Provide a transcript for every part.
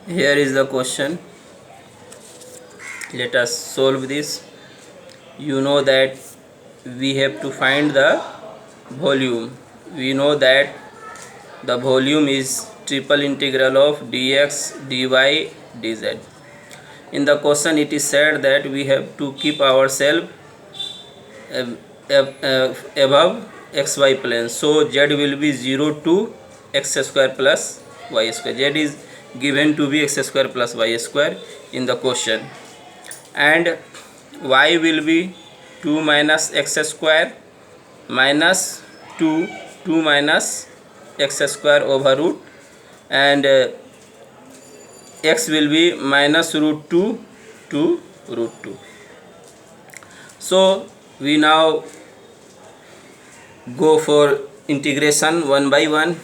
Here is the question. Let us solve this. You know that we have to find the volume. We know that the volume is triple integral of dx, dy, dz. In the question it is said that we have to keep ourselves above xy plane. So z will be 0 to x square plus y square. Z is given to be x square plus y square in the question, and y will be 2 minus x square minus 2 minus x square over root, and x will be minus root 2 to root 2. So we now go for integration one by one.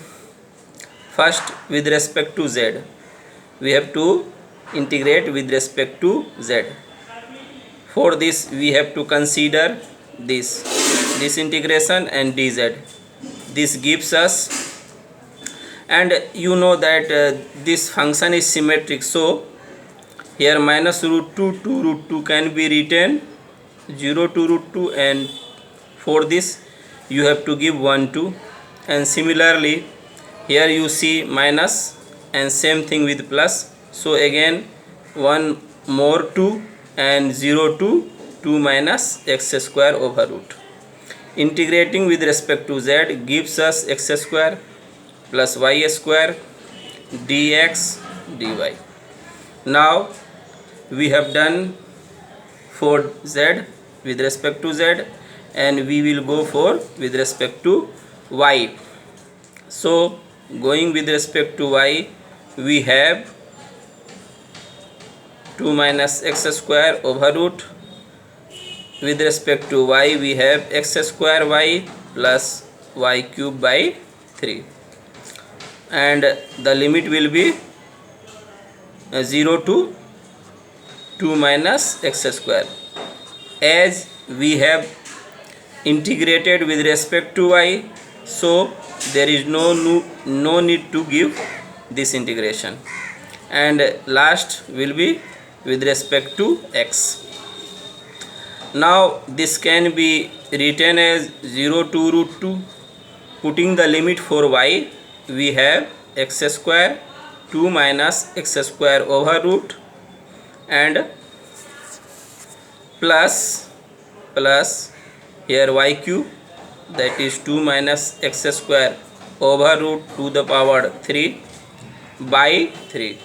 First, with respect to z, we have to integrate with respect to z. For this we have to consider this integration and dz. This gives us, and you know that this function is symmetric, so here minus root 2 to root 2 can be written 0 to root 2, and for this you have to give 1 2, and similarly here you see minus and same thing with plus, so again 1 more 2 and 0 to 2 minus x square over root. Integrating with respect to z gives us x square plus y square dx dy. Now we have done for z with respect to z, and we will go for with respect to y. So going with respect to y, we have 2 minus x square over root. With respect to y, we have x square y plus y cube by 3, and the limit will be 0 to 2 minus x square. As we have integrated with respect to y, so there is no need to give this integration, and last will be with respect to x. Now this can be written as 0 to root 2. Putting the limit for y, we have x square 2 minus x square over root, and plus here y cube, that is 2 minus x square over root to the power 3 by 3,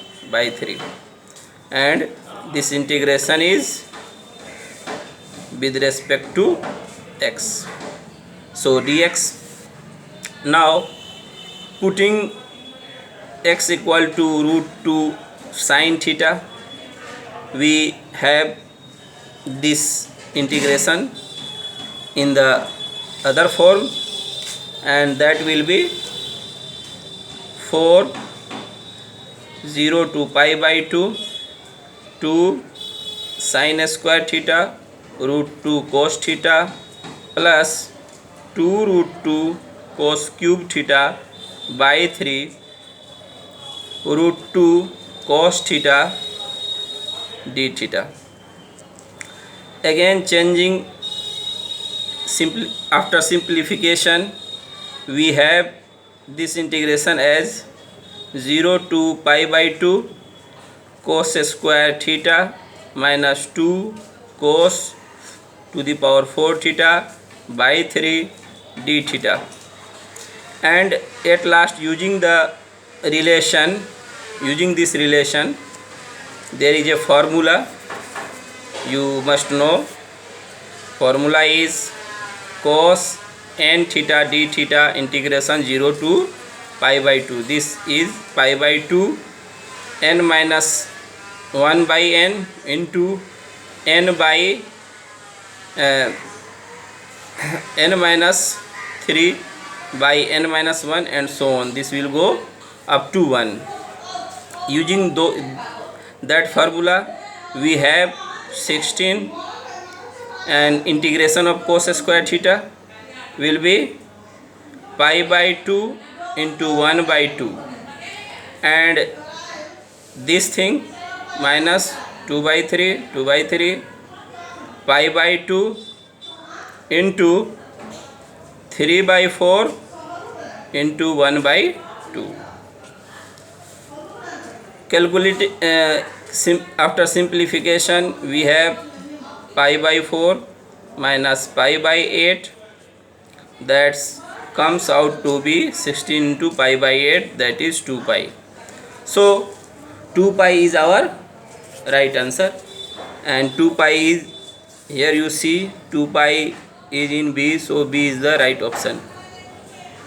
and this integration is with respect to x, so dx. Now putting x equal to root 2 sine theta, we have this integration in the other form, and that will be 4 0 to pi by 2 sine square theta root 2 cos theta plus 2 root 2 cos cube theta by 3 root 2 cos theta d theta. Again changing, after simplification, we have this integration as 0 to pi by 2 cos square theta minus 2 cos to the power 4 theta by 3 d theta, and at last using this relation, there is a formula you must know. Formula is cos n theta d theta integration 0 to pi by 2. This is pi by 2 n minus 1 by n into n by n minus 3 by n minus 1, and so on. This will go up to 1. Using that formula, we have 16, and integration of cos square theta will be pi by 2 into 1 by 2, and this thing minus 2 by 3 pi by 2 into 3 by 4 into 1 by 2. Calculate after simplification we have pi by 4 minus pi by 8, that comes out to be 16 into pi by 8, that is 2 pi. So 2 pi is our right answer, and 2 pi is here, you see 2 pi is in B, so B is the right option.